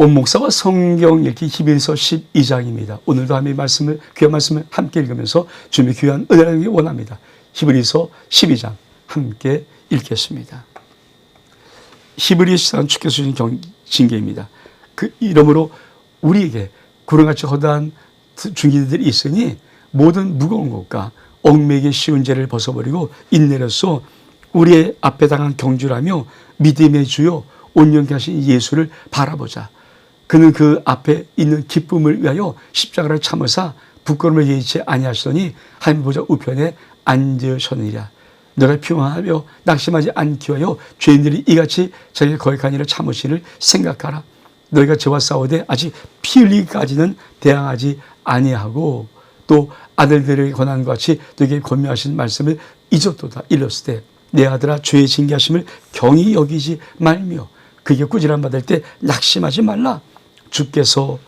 온 목사와 성경 읽기 히브리서 12장입니다. 오늘도 하나님의 말씀을, 귀한 말씀을 함께 읽으면서 주님의 귀한 은혜를 얻기 원합니다. 히브리서 12장 함께 읽겠습니다. 히브리서 주께서 주신 징계입니다. 그 이러므로 우리에게 구름같이 허다한 중기들이 있으니 모든 무거운 것과 얽매이기 쉬운 죄를 벗어버리고 인내로써 우리의 앞에 당한 경주라며 믿음의 주요 온전케 하신 예수를 바라보자. 그는 그 앞에 있는 기쁨을 위하여 십자가를 참으사 부끄러움을 예의치 아니하시더니 하나님 보좌 우편에 앉으셨느니라. 너가 평안하며 낙심하지 않기 위하여 죄인들이 이같이 자기의 거역한 일을 참으시를 생각하라. 너희가 저와 싸우되 아직 피 흘리기까지는 대항하지 아니하고 또 아들들에게 권한과 같이 너에게 권면하신 말씀을 잊었도다. 일렀을 때 내 아들아 죄의 징계하심을 경히 여기지 말며 그에게 꾸지람 받을 때 낙심하지 말라. 주께서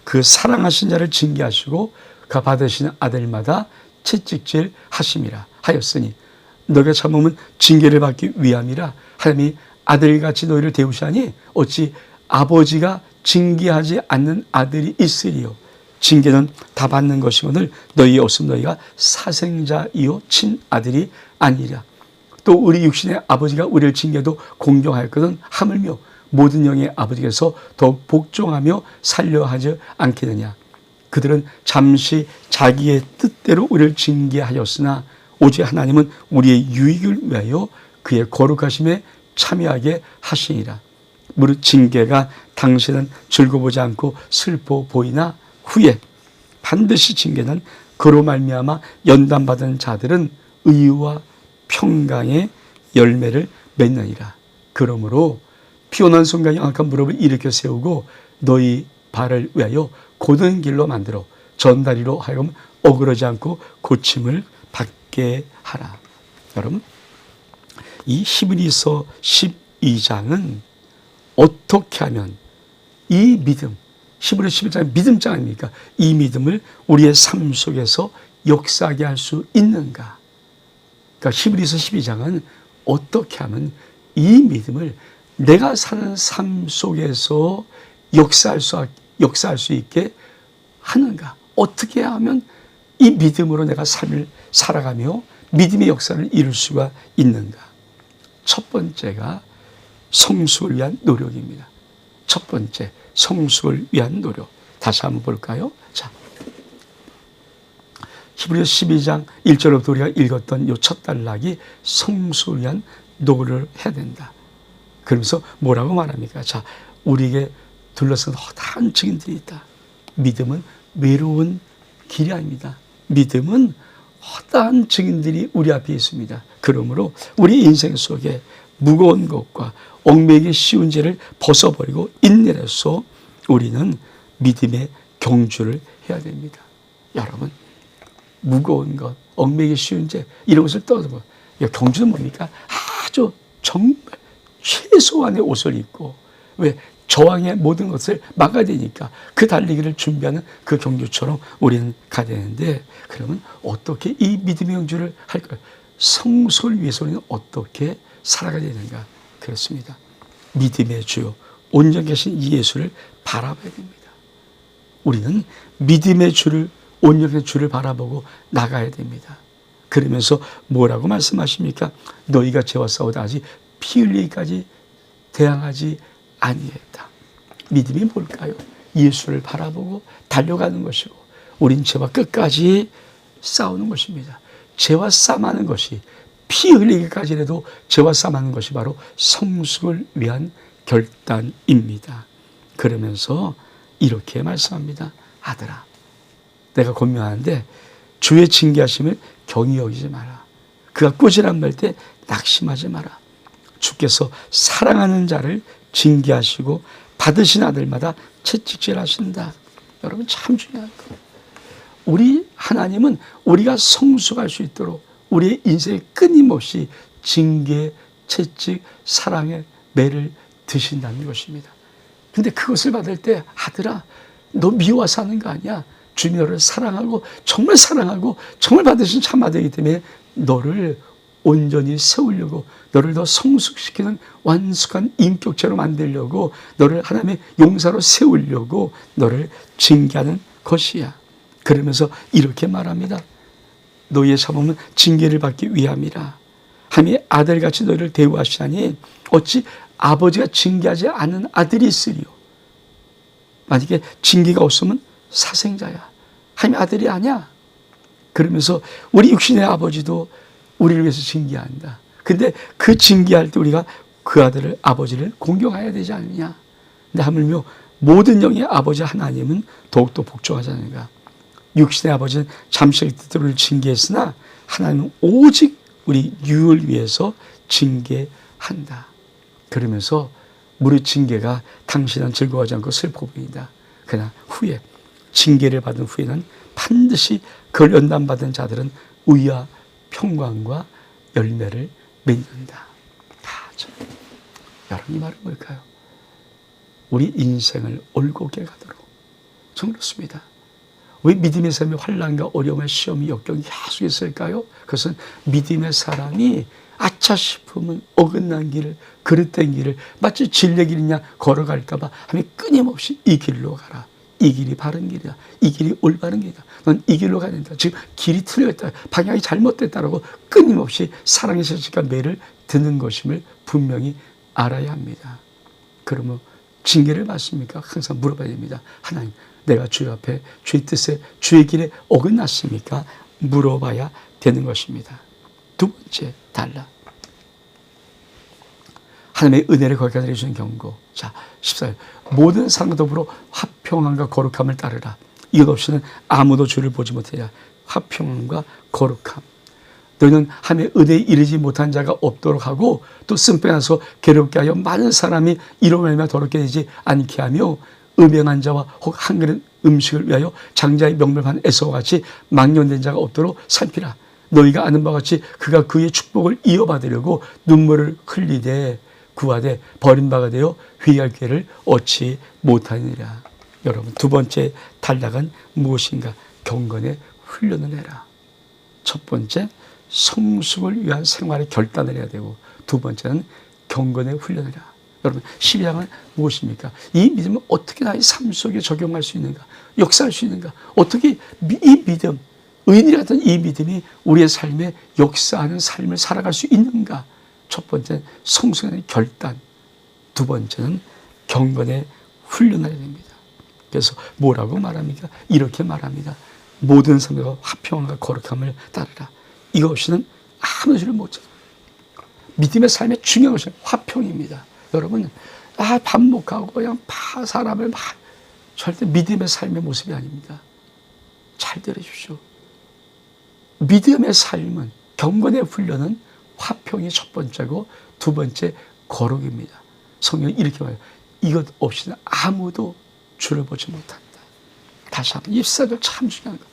그 사랑하신 자를 징계하시고 그 받으시는 아들마다 채찍질 하심이라 하였으니 너희가 참으면 징계를 받기 위함이라. 하나님이 아들같이 너희를 대우시하니 어찌 아버지가 징계하지 않는 아들이 있으리요. 징계는 다 받는 것이거늘 너희의 없음 너희가 사생자이요 친아들이 아니라. 또 우리 육신의 아버지가 우리를 징계도 공경하였거든 하물며 모든 영의 아버지께서 더 복종하며 살려하지 않겠느냐. 그들은 잠시 자기의 뜻대로 우리를 징계하였으나 오직 하나님은 우리의 유익을 위하여 그의 거룩하심에 참여하게 하시니라. 무릇 징계가 당신은 즐거워보지 않고 슬퍼 보이나 후에 반드시 징계는 그로 말미암아 연단받은 자들은 의와 평강의 열매를 맺느니라. 그러므로 피곤한 손과 영악한 무릎을 일으켜 세우고 너희 발을 위하여 곧은 길로 만들어 전다리로 하여금 어그러지 않고 고침을 받게 하라. 여러분, 이 히브리서 12장은 어떻게 하면 이 믿음, 히브리서 11장은 믿음장 아닙니까? 이 믿음을 우리의 삶 속에서 역사하게 할 수 있는가? 그러니까 히브리서 12장은 어떻게 하면 이 믿음을 내가 사는 삶 속에서 역사할 수 있게 하는가? 어떻게 하면 이 믿음으로 내가 삶을 살아가며 믿음의 역사를 이룰 수가 있는가? 첫 번째가 성숙을 위한 노력입니다. 첫 번째, 성숙을 위한 노력. 다시 한번 볼까요? 자, 히브리서 12장 1절부터 우리가 읽었던 이 첫 단락이 성숙을 위한 노력을 해야 된다. 그러면서 뭐라고 말합니까? 자, 우리에게 둘러싼 허다한 증인들이 있다. 믿음은 외로운 길이 아닙니다. 믿음은 허다한 증인들이 우리 앞에 있습니다. 그러므로 우리 인생 속에 무거운 것과 얽매이기 쉬운 죄를 벗어버리고 인내로서 우리는 믿음의 경주를 해야 됩니다. 여러분, 무거운 것, 얽매이기 쉬운 죄 이런 것을 떠나서 경주는 뭡니까? 아주 정말 최소한의 옷을 입고 왜 저항의 모든 것을 막아야 되니까 그 달리기를 준비하는 그 경주처럼 우리는 가야 되는데 그러면 어떻게 이 믿음의 경주를 할까요? 성숙을 위해서 우리는 어떻게 살아가야 되는가? 그렇습니다. 믿음의 주요 온전히 계신 이 예수를 바라봐야 됩니다. 우리는 믿음의 주를 온전히 주를 바라보고 나가야 됩니다. 그러면서 뭐라고 말씀하십니까? 너희가 죄와 싸우다 아직 피 흘리기까지 대항하지 아니했다. 믿음이 뭘까요? 예수를 바라보고 달려가는 것이고 우린 죄와 끝까지 싸우는 것입니다. 죄와 싸움하는 것이 피 흘리기까지라도 죄와 싸움하는 것이 바로 성숙을 위한 결단입니다. 그러면서 이렇게 말씀합니다. 아들아, 내가 권면하는데 주의 징계하심을 경히 여기지 마라. 그가 꾸지람 말 때 낙심하지 마라. 주께서 사랑하는 자를 징계하시고 받으신 아들마다 채찍질 하신다. 여러분, 참 중요한 거예요. 우리 하나님은 우리가 성숙할 수 있도록 우리의 인생에 끊임없이 징계, 채찍, 사랑의 매를 드신다는 것입니다. 근데 그것을 받을 때 아들아, 너 미워서 하는 거 아니야. 주님이 너를 사랑하고 정말 받으신 참 아들이기 때문에 너를 온전히 세우려고, 너를 더 성숙시키는 완숙한 인격체로 만들려고, 너를 하나님의 용사로 세우려고 너를 징계하는 것이야. 그러면서 이렇게 말합니다. 너희의 사범은 징계를 받기 위함이라. 하나님의 아들같이 너희를 대우하시나니 어찌 아버지가 징계하지 않은 아들이 있으리요. 만약에 징계가 없으면 사생자야. 하나님의 아들이 아니야. 그러면서 우리 육신의 아버지도 우리를 위해서 징계한다. 근데 그 징계할 때 우리가 그 아들을, 아버지를 공경해야 되지 않느냐. 근데 하물며 모든 영의 아버지 하나님은 더욱더 복종하지 않는가. 육신의 아버지는 잠시의 뜻대로 우리를 징계했으나 하나님은 오직 우리 유을 위해서 징계한다. 그러면서 무릇 징계가 당신은 즐거워하지 않고 슬퍼 보인다. 그러나 후에 징계를 받은 후에는 반드시 그걸 연단받은 자들은 의와 평강과 열매를 맺는다. 여러분, 이 말은 뭘까요? 우리 인생을 올곧게 가도록. 전 그렇습니다. 왜 믿음의 삶에 환난과 어려움과 시험이 역경이 계속 있을까요? 그것은 믿음의 사람이 아차 싶으면 어긋난 길을, 그릇된 길을 마치 진리의 길이냐 걸어갈까 봐 하면 끊임없이 이 길로 가라. 이 길이 바른 길이다. 이 길이 올바른 길이다. 넌 이 길로 가야 된다. 지금 길이 틀렸다. 방향이 잘못됐다라고 끊임없이 사랑의 실직과 매를 듣는 것임을 분명히 알아야 합니다. 그러면 징계를 받습니까? 항상 물어봐야 됩니다. 하나님, 내가 주의 앞에 주의 뜻에 주의 길에 어긋났습니까? 물어봐야 되는 것입니다. 두 번째, 달라. 하나님의 은혜를 거기까지 해주는 경고. 자, 14절. 모든 사람과 더불어 화평함과 거룩함을 따르라. 이것 없이는 아무도 주를 보지 못해야. 화평함과 거룩함. 너희는 하나님의 은혜에 이르지 못한 자가 없도록 하고 또 쓴빼나서 괴롭게 하여 많은 사람이 이로 말미암아 더럽게 되지 않게 하며 음행한 자와 혹 한 그릇 음식을 위하여 장자의 명분을 받는 에서와 같이 망령된 자가 없도록 살피라. 너희가 아는 바와 같이 그가 그의 축복을 이어받으려고 눈물을 흘리되 구하되 버림받아 되어 회개할 기회를 얻지 못하느니라. 여러분, 두 번째 단락은 무엇인가? 경건의 훈련을 해라. 첫 번째, 성숙을 위한 생활의 결단을 해야 되고, 두 번째는 경건의 훈련을 해라. 여러분, 12장은 무엇입니까? 이 믿음을 어떻게 나의 삶 속에 적용할 수 있는가? 역사할 수 있는가? 어떻게 이 믿음, 의인이 같은 이 믿음이 우리의 삶에 역사하는 삶을 살아갈 수 있는가? 첫 번째는 성숙의 결단, 두 번째는 경건의 훈련을 해야 됩니다. 그래서 뭐라고 말합니까? 이렇게 말합니다. 모든 사람과 화평함과 거룩함을 따르라. 이거 없이는 아무 일을 못해. 믿음의 삶의 중요한 것은 화평입니다. 여러분, 반복하고 그냥 사람을 막 절대 믿음의 삶의 모습이 아닙니다. 잘 들으십시오. 믿음의 삶은, 경건의 훈련은 화평이 첫 번째고 두 번째 거룩입니다. 성경이 이렇게 말해요. 이것 없이는 아무도 주를 보지 못한다. 다시 한번, 14절 참 중요한 거.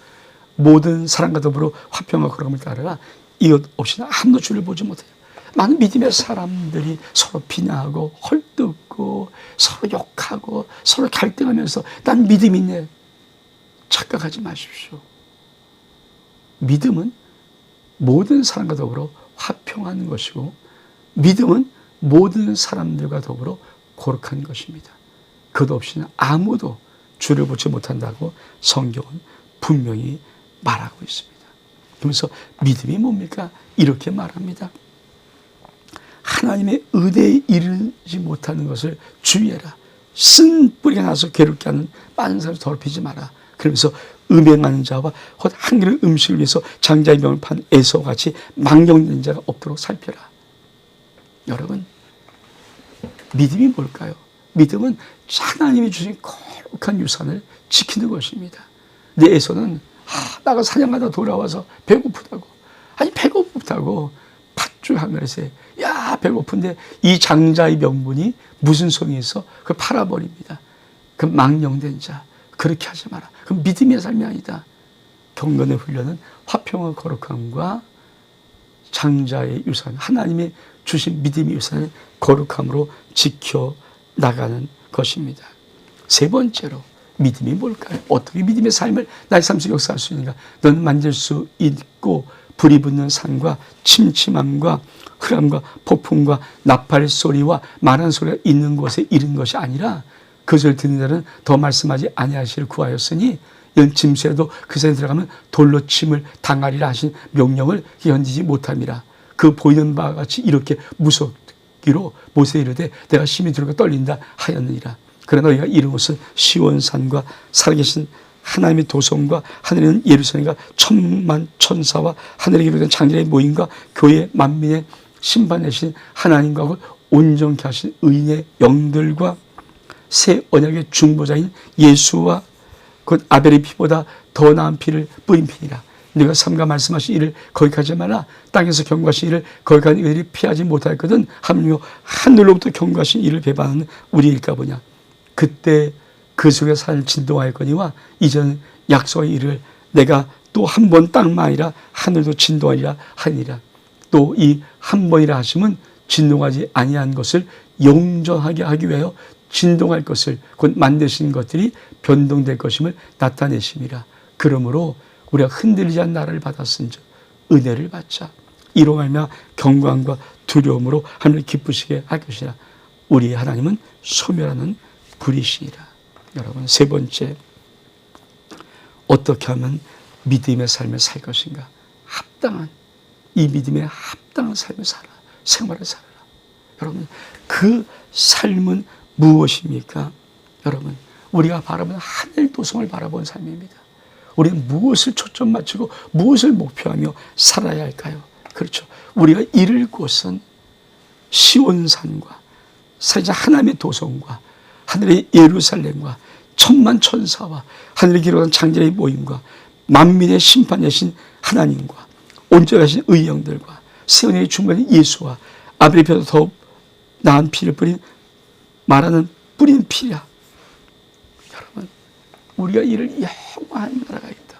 모든 사람과 더불어 화평과 거룩함을 따르라. 이것 없이는 아무도 주를 보지 못해요. 많은 믿음의 사람들이 서로 비난하고 헐뜯고 서로 욕하고 서로 갈등하면서 난 믿음이 있네. 착각하지 마십시오. 믿음은 모든 사람과 더불어 화평한 것이고, 믿음은 모든 사람들과 더불어 거룩한 것입니다. 그것 없이는 아무도 주를 보지 못한다고 성경은 분명히 말하고 있습니다. 그러면서 믿음이 뭡니까? 이렇게 말합니다. 하나님의 은혜에 이르지 못하는 것을 주의해라. 쓴 뿌리가 나서 괴롭게 하는 많은 사람을 더럽히지 마라. 그러면서 음행하는 자와 헛 한 그릇 음식을 위해서 장자의 명을 판 에서와 같이 망령된 자가 없도록 살펴라. 여러분, 믿음이 뭘까요? 믿음은 하나님이 주신 거룩한 유산을 지키는 것입니다. 내 에서는 나가 사냥하다 돌아와서 배고프다고, 아니 배고프다고 팥죽 한 그릇에, 야 배고픈데 이 장자의 명분이 무슨 소용이 있어? 그걸 팔아버립니다. 그 망령된 자, 그렇게 하지 마라. 그건 믿음의 삶이 아니다. 경건의 훈련은 화평과 거룩함과 장자의 유산, 하나님의 주신 믿음의 유산을 거룩함으로 지켜나가는 것입니다. 세 번째로, 믿음이 뭘까요? 어떻게 믿음의 삶을 나의 삶 속에 역사할 수 있는가? 너는 만질 수 있고 불이 붙는 산과 침침함과 흑암과 폭풍과 나팔 소리와 말하는 소리가 있는 곳에 이른 것이 아니라 그것을 듣는 자는 더 말씀하지 아니하시를 구하였으니 이런 짐승이라도 그 산에 들어가면 돌로 침을 당하리라 하신 명령을 견디지 못함이라. 그 보이는 바와 같이 이렇게 무섭기로 모세에 이르되 내가 심히 두려워 떨린다 하였느니라. 그러나 너희가 이른 곳은 시온산과 살아계신 하나님의 도성과 하늘에 있는 예루살렘과 천만 천사와 하늘에 기록된 장렬의 모임과 교회 만민의 심판되신 하나님과 온전케 하신 의인의 영들과 새 언약의 중보자인 예수와 곧 아벨의 피보다 더 나은 피를 뿌린 피니라. 네가 삼가 말씀하신 이를 거기까지 마라. 땅에서 경고하신 이를 거기까지 이들이 피하지 못하였거든 하물며 하늘로부터 경고하신 이를 배반하는 우리일까 보냐. 그때 그 속에 산을 진동하였거니와 이전 약속의 이를 내가 또 한 번 땅만 아니라 하늘도 진동하리라 하니라. 또 이 한 번이라 하심은 진동하지 아니한 것을 영전하게 하기 위하여 진동할 것을 곧 만드신 것들이 변동될 것임을 나타내심이라. 그러므로 우리가 흔들리지 않는 나라를 받았은즉 은혜를 받자. 이로 말미암아 경광과 두려움으로 하늘을 기쁘시게 할 것이라. 우리의 하나님은 소멸하는 불이시니라. 여러분, 세 번째, 어떻게 하면 믿음의 삶을 살 것인가? 합당한, 이 믿음에 합당한 삶을 살아, 생활을 살아라. 여러분, 그 삶은 무엇입니까? 여러분, 우리가 바라보는 하늘 도성을 바라본 삶입니다. 우리는 무엇을 초점 맞추고 무엇을 목표하며 살아야 할까요? 그렇죠. 우리가 이를 곳은 시온산과 사실 하나님의 도성과 하늘의 예루살렘과 천만 천사와 하늘에 기록한 장자의 모임과 만민의 심판이신 하나님과 온전하신 의형들과 세원의 중간인 예수와 아벨의 피보다 더 나은 피를 뿌린 말하는 뿌린 피야. 여러분, 우리가 이를 영원한 나라가 있다.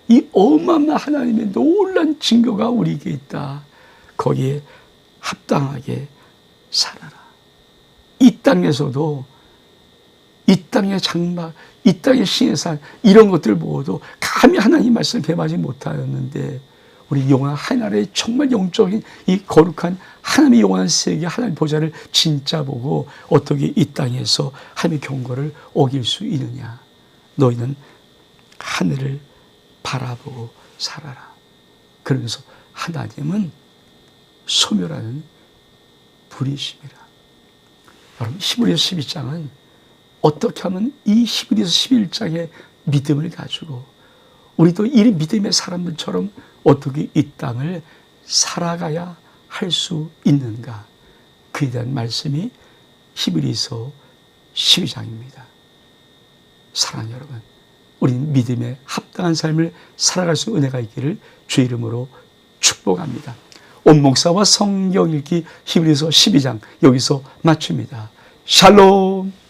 이 어마어마한 하나님의 놀라운 증거가 우리에게 있다. 거기에 합당하게 살아라. 이 땅에서도 이 땅의 장막, 이 땅의 신의 산 이런 것들 보고도 감히 하나님 말씀을 배반하지 못하였는데 우리 영원한 하나님의 정말 영적인 이 거룩한 하나님의 영원한 세계 하나님의 보좌를 진짜 보고 어떻게 이 땅에서 하나님의 경고를 어길 수 있느냐. 너희는 하늘을 바라보고 살아라. 그러면서 하나님은 소멸하는 불이심이라. 여러분, 히브리서 12장은 어떻게 하면 이 히브리서 11장의 믿음을 가지고 우리도 이 믿음의 사람들처럼 어떻게 이 땅을 살아가야 할 수 있는가. 그에 대한 말씀이 히브리서 12장입니다. 사랑하는 여러분, 우리는 믿음에 합당한 삶을 살아갈 수 있는 은혜가 있기를 주의 이름으로 축복합니다. 온 목사와 성경 읽기 히브리서 12장 여기서 마칩니다. 샬롬.